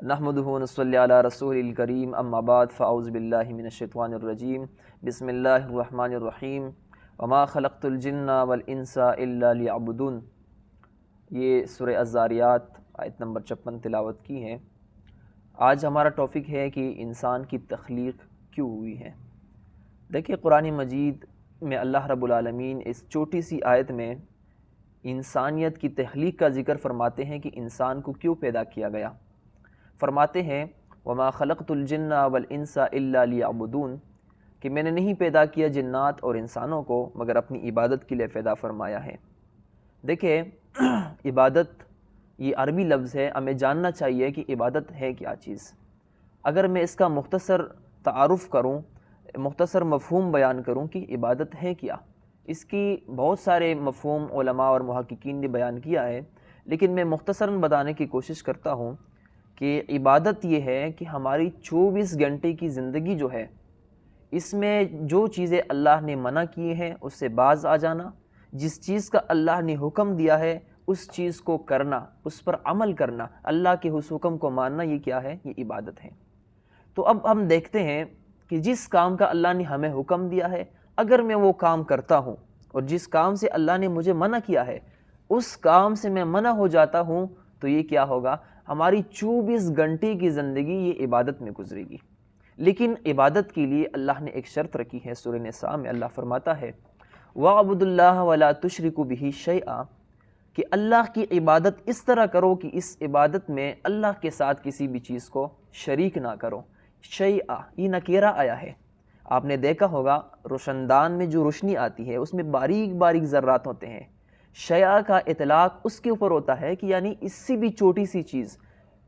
نحمدہ ونصلی علی رسول الکریم اما بعد فاعوذ باللہ من الشیطان الرجیم بسم اللہ الرحمن الرحیم وما خلقت الجن والانس الا لیعبدون۔ یہ سورہ الذاریات آیت نمبر 56 تلاوت کی ہے۔ آج ہمارا ٹاپک ہے کہ انسان کی تخلیق کیوں ہوئی ہے۔ دیکھیں، قرآن مجید میں اللہ رب العالمین اس چھوٹی سی آیت میں انسانیت کی تخلیق کا ذکر فرماتے ہیں کہ انسان کو کیوں پیدا کیا گیا۔ فرماتے ہیں وما خلقت الجن والانس الا لیعبدون، کہ میں نے نہیں پیدا کیا جنات اور انسانوں کو مگر اپنی عبادت کے لیے پیدا فرمایا ہے۔ دیکھیں، عبادت یہ عربی لفظ ہے، ہمیں جاننا چاہیے کہ عبادت ہے کیا چیز۔ اگر میں اس کا مختصر تعارف کروں، مختصر مفہوم بیان کروں کہ عبادت ہے کیا، اس کی بہت سارے مفہوم علماء اور محققین نے بیان کیا ہے، لیکن میں مختصراً بتانے کی کوشش کرتا ہوں کہ عبادت یہ ہے کہ ہماری 24 گھنٹے کی زندگی جو ہے، اس میں جو چیزیں اللہ نے منع کی ہیں اس سے باز آ جانا، جس چیز کا اللہ نے حکم دیا ہے اس چیز کو کرنا، اس پر عمل کرنا، اللہ کے اس حکم کو ماننا، یہ کیا ہے؟ یہ عبادت ہے۔ تو اب ہم دیکھتے ہیں کہ جس کام کا اللہ نے ہمیں حکم دیا ہے، اگر میں وہ کام کرتا ہوں اور جس کام سے اللہ نے مجھے منع کیا ہے اس کام سے میں منع ہو جاتا ہوں، تو یہ کیا ہوگا؟ ہماری 24 گھنٹے کی زندگی یہ عبادت میں گزرے گی۔ لیکن عبادت کے لیے اللہ نے ایک شرط رکھی ہے۔ سورہ نساء میں اللہ فرماتا ہے وَاعْبُدُوا اللَّهَ وَلَا تُشْرِكُوا بِهِ شَيْئًا، کہ اللہ کی عبادت اس طرح کرو کہ اس عبادت میں اللہ کے ساتھ کسی بھی چیز کو شریک نہ کرو۔ شیئا یہ نکیرہ آیا ہے۔ آپ نے دیکھا ہوگا روشن دان میں جو روشنی آتی ہے اس میں باریک باریک ذرات ہوتے ہیں۔ شیعہ کا اطلاق اس کے اوپر ہوتا ہے کہ یعنی اس سے بھی چھوٹی سی چیز،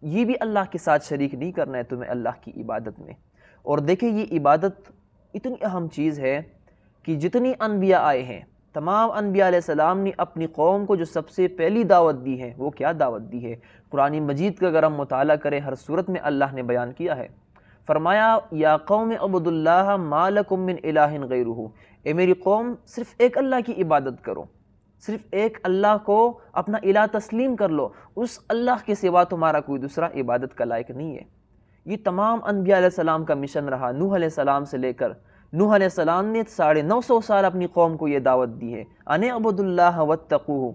یہ بھی اللہ کے ساتھ شریک نہیں کرنا ہے تمہیں اللہ کی عبادت میں۔ اور دیکھیں، یہ عبادت اتنی اہم چیز ہے کہ جتنی انبیاء آئے ہیں، تمام انبیاء علیہ السلام نے اپنی قوم کو جو سب سے پہلی دعوت دی ہے وہ کیا دعوت دی ہے؟ قرآن مجید کا اگر ہم مطالعہ کریں، ہر صورت میں اللہ نے بیان کیا ہے۔ فرمایا یا قوم اعبدوا اللہ ما لکم من الہ غیرہ، اے میری قوم صرف ایک اللہ کی عبادت کرو، صرف ایک اللہ کو اپنا الہ تسلیم کر لو، اس اللہ کے سوا تمہارا کوئی دوسرا عبادت کا لائق نہیں ہے۔ یہ تمام انبیاء علیہ السلام کا مشن رہا۔ نوح علیہ السلام سے لے کر نوح علیہ السلام نے 950 سال اپنی قوم کو یہ دعوت دی ہے ان اعبدوا اللہ واتقوہ،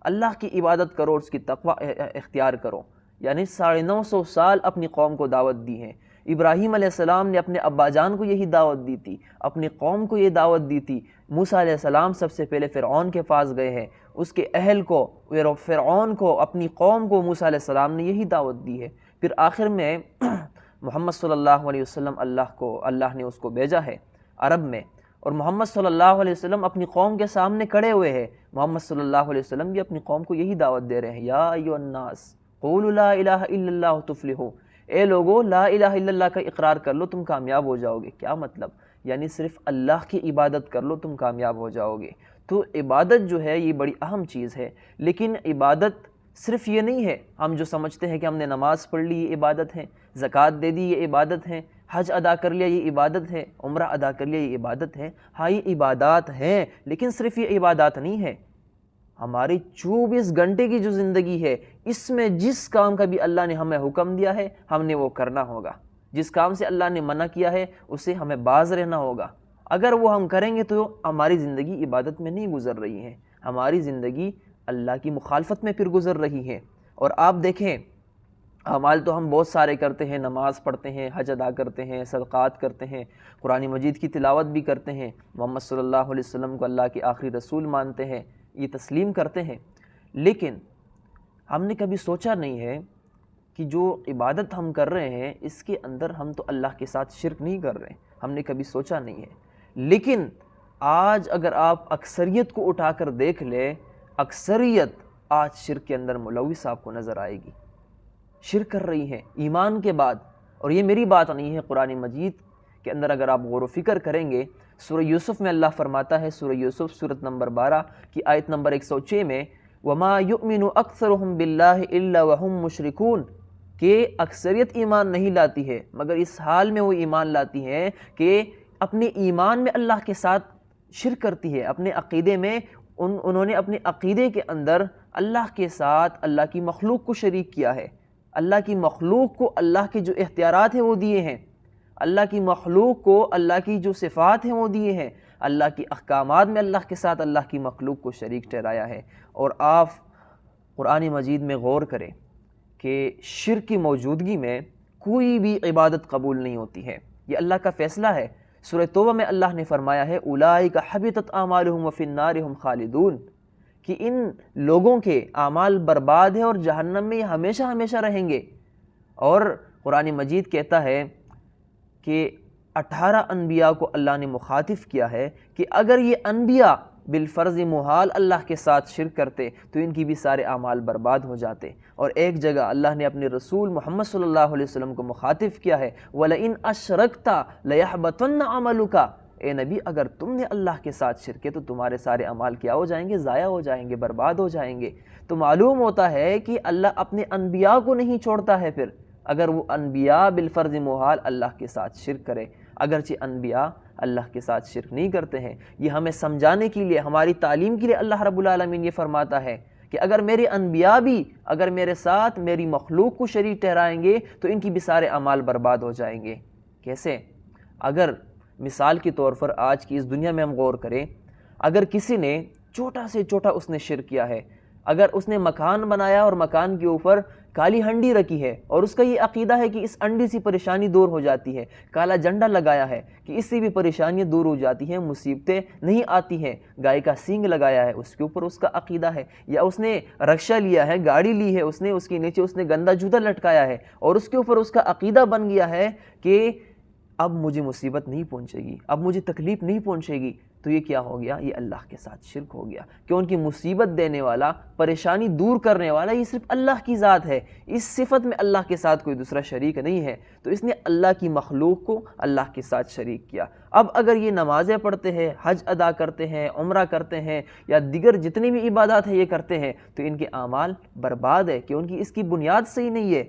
اللہ کی عبادت کرو اور اس کی تقوی اختیار کرو، یعنی 950 سال اپنی قوم کو دعوت دی ہے۔ ابراہیم علیہ السلام نے اپنے ابا جان کو یہی دعوت دی تھی، اپنی قوم کو یہ دعوت دی تھی۔ موسیٰ علیہ السلام سب سے پہلے فرعون کے پاس گئے ہیں، اس کے اہل کو، فرعون کو، اپنی قوم کو موسیٰ علیہ السلام نے یہی دعوت دی ہے۔ پھر آخر میں محمد صلی اللہ علیہ وسلم اللہ نے اس کو بھیجا ہے عرب میں، اور محمد صلی اللہ علیہ وسلم اپنی قوم کے سامنے کھڑے ہوئے ہیں۔ محمد صلی اللہ علیہ وسلم بھی اپنی قوم کو یہی دعوت دے رہے ہیں یا ایھا الناس قولوا لا الہ الا اللہ تفلحوا، اے لوگو لا الہ الا اللہ کا اقرار کر لو تم کامیاب ہو جاؤ گے۔ کیا مطلب؟ یعنی صرف اللہ کی عبادت کر لو تم کامیاب ہو جاؤ گے۔ تو عبادت جو ہے یہ بڑی اہم چیز ہے، لیکن عبادت صرف یہ نہیں ہے۔ ہم جو سمجھتے ہیں کہ ہم نے نماز پڑھ لی یہ عبادت ہے، زکوٰۃ دے دی یہ عبادت ہے، حج ادا کر لیا یہ عبادت ہے، عمرہ ادا کر لیا یہ عبادت ہے۔ ہاں، یہ عبادات ہیں، لیکن صرف یہ عبادات نہیں ہے۔ ہماری 24 گھنٹے کی جو زندگی ہے اس میں جس کام کا بھی اللہ نے ہمیں حکم دیا ہے ہم نے وہ کرنا ہوگا، جس کام سے اللہ نے منع کیا ہے اسے ہمیں باز رہنا ہوگا۔ اگر وہ ہم کریں گے تو ہماری زندگی عبادت میں نہیں گزر رہی ہے، ہماری زندگی اللہ کی مخالفت میں پھر گزر رہی ہے۔ اور آپ دیکھیں، اعمال تو ہم بہت سارے کرتے ہیں، نماز پڑھتے ہیں، حج ادا کرتے ہیں، صدقات کرتے ہیں، قرآن مجید کی تلاوت بھی کرتے ہیں، محمد صلی اللہ علیہ وسلم کو اللہ کے آخری رسول مانتے ہیں، یہ تسلیم کرتے ہیں، لیکن ہم نے کبھی سوچا نہیں ہے کہ جو عبادت ہم کر رہے ہیں اس کے اندر ہم تو اللہ کے ساتھ شرک نہیں کر رہے، ہم نے کبھی سوچا نہیں ہے۔ لیکن آج اگر آپ اکثریت کو اٹھا کر دیکھ لیں، اکثریت آج شرک کے اندر ملوث آپ کو نظر آئے گی، شرک کر رہی ہیں ایمان کے بعد۔ اور یہ میری بات نہیں ہے، قرآن مجید کے اندر اگر آپ غور و فکر کریں گے، سورہ یوسف میں اللہ فرماتا ہے، سورہ یوسف سورۃ نمبر 12 کی آیت نمبر 106 میں وَمَا يُؤْمِنُ أَكْثَرُهُمْ بِاللَّهِ إِلَّا وَهُمْ مُشْرِكُونَ، کہ اکثریت ایمان نہیں لاتی ہے مگر اس حال میں وہ ایمان لاتی ہے کہ اپنے ایمان میں اللہ کے ساتھ شرک کرتی ہے، اپنے عقیدے میں انہوں نے اپنے عقیدے کے اندر اللہ کے ساتھ اللہ کی مخلوق کو شریک کیا ہے۔ اللہ کی مخلوق کو اللہ کے جو اختیارات ہیں وہ دیے ہیں، اللہ کی مخلوق کو اللہ کی جو صفات ہیں وہ دیے ہیں، اللہ کی احکامات میں اللہ کے ساتھ اللہ کی مخلوق کو شریک ٹھہرایا ہے۔ اور آپ قرآن مجید میں غور کریں کہ شرک کی موجودگی میں کوئی بھی عبادت قبول نہیں ہوتی ہے، یہ اللہ کا فیصلہ ہے۔ سورہ توبہ میں اللہ نے فرمایا ہے اولئک حبطت اعمالہم وفی النار ہم خالدون، کہ ان لوگوں کے اعمال برباد ہیں اور جہنم میں یہ ہمیشہ ہمیشہ رہیں گے۔ اور قرآن مجید کہتا ہے کہ 18 انبیاء کو اللہ نے مخاطب کیا ہے کہ اگر یہ انبیاء بالفرض محال اللہ کے ساتھ شرک کرتے تو ان کی بھی سارے اعمال برباد ہو جاتے۔ اور ایک جگہ اللہ نے اپنے رسول محمد صلی اللہ علیہ وسلم کو مخاطب کیا ہے وَلَئِنْ أَشْرَكْتَ لَيَحْبَطَنَّ عَمَلُكَ، اے نبی اگر تم نے اللہ کے ساتھ شرک کیا تو تمہارے سارے اعمال کیا ہو جائیں گے؟ ضائع ہو جائیں گے، برباد ہو جائیں گے۔ تو معلوم ہوتا ہے کہ اللہ اپنے انبیاء کو نہیں چھوڑتا ہے پھر اگر وہ انبیاء بالفرض محال اللہ کے ساتھ شرک کرے، اگرچہ انبیاء اللہ کے ساتھ شرک نہیں کرتے ہیں۔ یہ ہمیں سمجھانے کے لیے، ہماری تعلیم کے لیے اللہ رب العالمین یہ فرماتا ہے کہ اگر میرے انبیاء بھی اگر میرے ساتھ میری مخلوق کو شریک ٹھہرائیں گے تو ان کی بھی سارے اعمال برباد ہو جائیں گے۔ کیسے؟ اگر مثال کے طور پر آج کی اس دنیا میں ہم غور کریں، اگر کسی نے چھوٹا سے چھوٹا اس نے شرک کیا ہے، اگر اس نے مکان بنایا اور مکان کے اوپر کالی ہنڈی رکھی ہے اور اس کا یہ عقیدہ ہے کہ اس ہنڈی سے پریشانی دور ہو جاتی ہے، کالا جھنڈا لگایا ہے کہ اس سے بھی پریشانیاں دور ہو جاتی ہیں، مصیبتیں نہیں آتی ہیں، گائے کا سینگ لگایا ہے اس کے اوپر اس کا عقیدہ ہے، یا اس نے رکشہ لیا ہے، گاڑی لی ہے، اس کے نیچے اس نے گندا جوتا لٹکایا ہے اور اس کے اوپر اس کا عقیدہ بن گیا ہے کہ اب مجھے مصیبت نہیں پہنچے گی، اب مجھے تکلیف نہیں پہنچے گی، تو یہ کیا ہو گیا؟ یہ اللہ کے ساتھ شرک ہو گیا، کہ ان کی مصیبت دینے والا، پریشانی دور کرنے والا یہ صرف اللہ کی ذات ہے، اس صفت میں اللہ کے ساتھ کوئی دوسرا شریک نہیں ہے، تو اس نے اللہ کی مخلوق کو اللہ کے ساتھ شریک کیا۔ اب اگر یہ نمازیں پڑھتے ہیں، حج ادا کرتے ہیں، عمرہ کرتے ہیں یا دیگر جتنی بھی عبادات ہیں یہ کرتے ہیں تو ان کے اعمال برباد ہے، کہ ان کی اس کی بنیاد صحیح نہیں ہے۔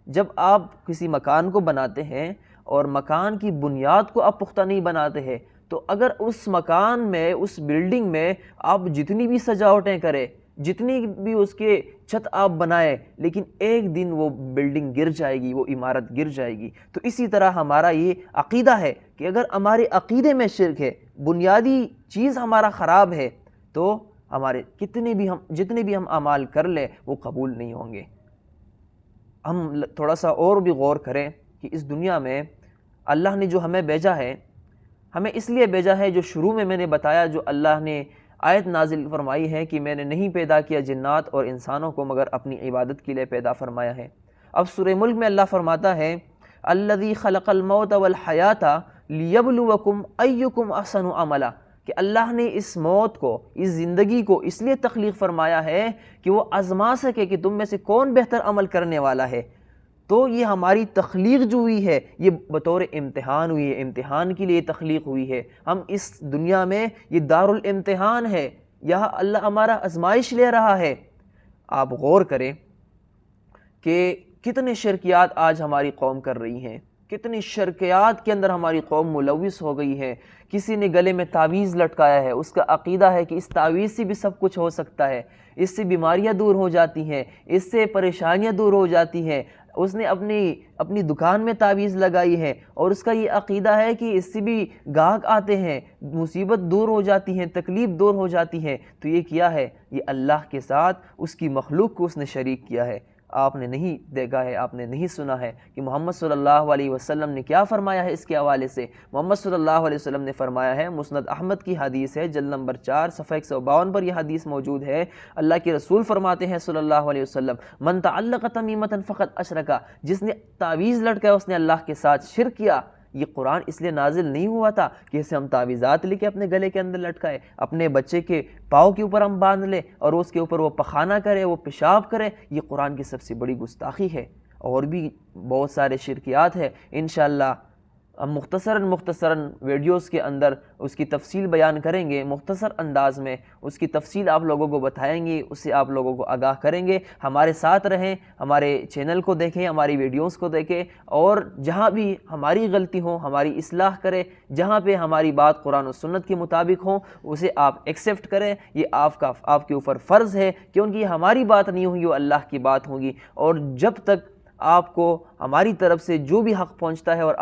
جب آپ کسی مکان کو بناتے ہیں اور مکان کی بنیاد کو آپ پختہ نہیں بناتے ہیں تو اگر اس مکان میں، اس بلڈنگ میں آپ جتنی بھی سجاوٹیں کریں، جتنی بھی اس کے چھت آپ بنائیں، لیکن ایک دن وہ بلڈنگ گر جائے گی، وہ عمارت گر جائے گی۔ تو اسی طرح ہمارا یہ عقیدہ ہے کہ اگر ہمارے عقیدے میں شرک ہے، بنیادی چیز ہمارا خراب ہے، تو ہمارے جتنے بھی ہم اعمال کر لیں وہ قبول نہیں ہوں گے۔ ہم تھوڑا سا اور بھی غور کریں کہ اس دنیا میں اللہ نے جو ہمیں بھیجا ہے، ہمیں اس لیے بھیجا ہے، جو شروع میں نے بتایا، جو اللہ نے آیت نازل فرمائی ہے کہ میں نے نہیں پیدا کیا جنات اور انسانوں کو مگر اپنی عبادت کے لیے پیدا فرمایا ہے۔ اب سورہ ملک میں اللہ فرماتا ہے الذی خلق الموت والحیات لیبلوکم ایکم احسن عملا، کہ اللہ نے اس موت کو، اس زندگی کو اس لیے تخلیق فرمایا ہے کہ وہ آزما سکے کہ تم میں سے کون بہتر عمل کرنے والا ہے۔ تو یہ ہماری تخلیق جو ہوئی ہے یہ بطور امتحان ہوئی ہے، امتحان کے لیے تخلیق ہوئی ہے۔ ہم اس دنیا میں، یہ دار الامتحان ہے، یہاں اللہ ہمارا آزمائش لے رہا ہے۔ آپ غور کریں کہ کتنے شرکیات آج ہماری قوم کر رہی ہیں، کتنی شرکیات کے اندر ہماری قوم ملوث ہو گئی ہے۔ کسی نے گلے میں تعویذ لٹکایا ہے، اس کا عقیدہ ہے کہ اس تعویذ سے بھی سب کچھ ہو سکتا ہے، اس سے بیماریاں دور ہو جاتی ہیں، اس سے پریشانیاں دور ہو جاتی ہیں۔ اس نے اپنی دکان میں تعویذ لگائی ہے اور اس کا یہ عقیدہ ہے کہ اس سے بھی گاہک آتے ہیں، مصیبت دور ہو جاتی ہے، تکلیف دور ہو جاتی ہے۔ تو یہ کیا ہے؟ یہ اللہ کے ساتھ اس کی مخلوق کو اس نے شریک کیا ہے۔ آپ نے نہیں دیکھا ہے، آپ نے نہیں سنا ہے کہ محمد صلی اللہ علیہ وسلم نے کیا فرمایا ہے اس کے حوالے سے؟ محمد صلی اللہ علیہ وسلم نے فرمایا ہے، مسند احمد کی حدیث ہے، جلد نمبر 4 صفحہ 152 پر یہ حدیث موجود ہے۔ اللہ کے رسول فرماتے ہیں صلی اللہ علیہ وسلم من تعلق تمیمۃ فقد اشرک، جس نے تعویذ لٹکایا اس نے اللہ کے ساتھ شرک کیا۔ یہ قرآن اس لیے نازل نہیں ہوا تھا کہ اسے ہم تعویذات لے کے اپنے گلے کے اندر لٹکائے، اپنے بچے کے پاؤں کے اوپر ہم باندھ لیں اور اس کے اوپر وہ پخانہ کرے، وہ پیشاب کرے۔ یہ قرآن کی سب سے بڑی گستاخی ہے۔ اور بھی بہت سارے شرکیات ہیں، انشاءاللہ ہم مختصراً ویڈیوز کے اندر اس کی تفصیل بیان کریں گے، مختصر انداز میں اس کی تفصیل آپ لوگوں کو بتائیں گے، اس سے آپ لوگوں کو آگاہ کریں گے۔ ہمارے ساتھ رہیں، ہمارے چینل کو دیکھیں، ہماری ویڈیوز کو دیکھیں، اور جہاں بھی ہماری غلطی ہو ہماری اصلاح کریں، جہاں پہ ہماری بات قرآن و سنت کے مطابق ہوں اسے آپ ایکسیپٹ کریں۔ یہ آپ کے اوپر فرض ہے، کیونکہ یہ ہماری بات نہیں ہوگی، وہ اللہ کی بات ہوگی۔ اور جب تک آپ کو ہماری طرف سے جو بھی حق پہنچتا ہے اور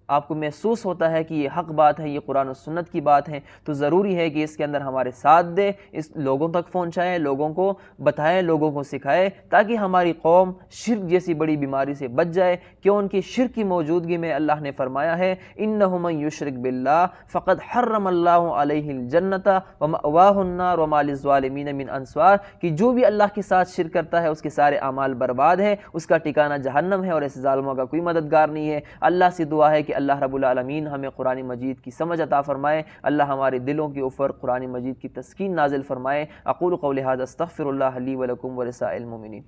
آپ کو محسوس ہوتا ہے کہ یہ حق بات ہے، یہ قرآن و سنت کی بات ہے، تو ضروری ہے کہ اس کے اندر ہمارے ساتھ دیں، اس لوگوں تک پہنچائیں، لوگوں کو بتائیں، لوگوں کو سکھائیں، تاکہ ہماری قوم شرک جیسی بڑی بیماری سے بچ جائے۔ کیوں ان کی شرک کی موجودگی میں اللہ نے فرمایا ہے اِنَّهُ مَن يُشْرِكْ بِاللَّهِ فَقَدْ حَرَّمَ اللَّهُ عَلَيْهِ الْجَنَّةَ وَمَأْوَاهُ النَّارُ وَمَا لِلظَّالِمِينَ مِنْ أَنصَارٍ، کہ جو بھی اللہ کے ساتھ شرک کرتا ہے اس کے سارے اعمال برباد ہیں، اس کا ٹھکانہ جہنم ہے اور ایسے ظالموں کا کوئی مددگار نہیں ہے۔ اللہ سے دعا ہے کہ اللہ رب العالمین ہمیں قرآن مجید کی سمجھ عطا فرمائے، اللہ ہمارے دلوں کے اوپر قرآن مجید کی تسکین نازل فرمائے۔ اقول قولی ھذا استغفر اللہ لی ولکم ولسائر المؤمنین۔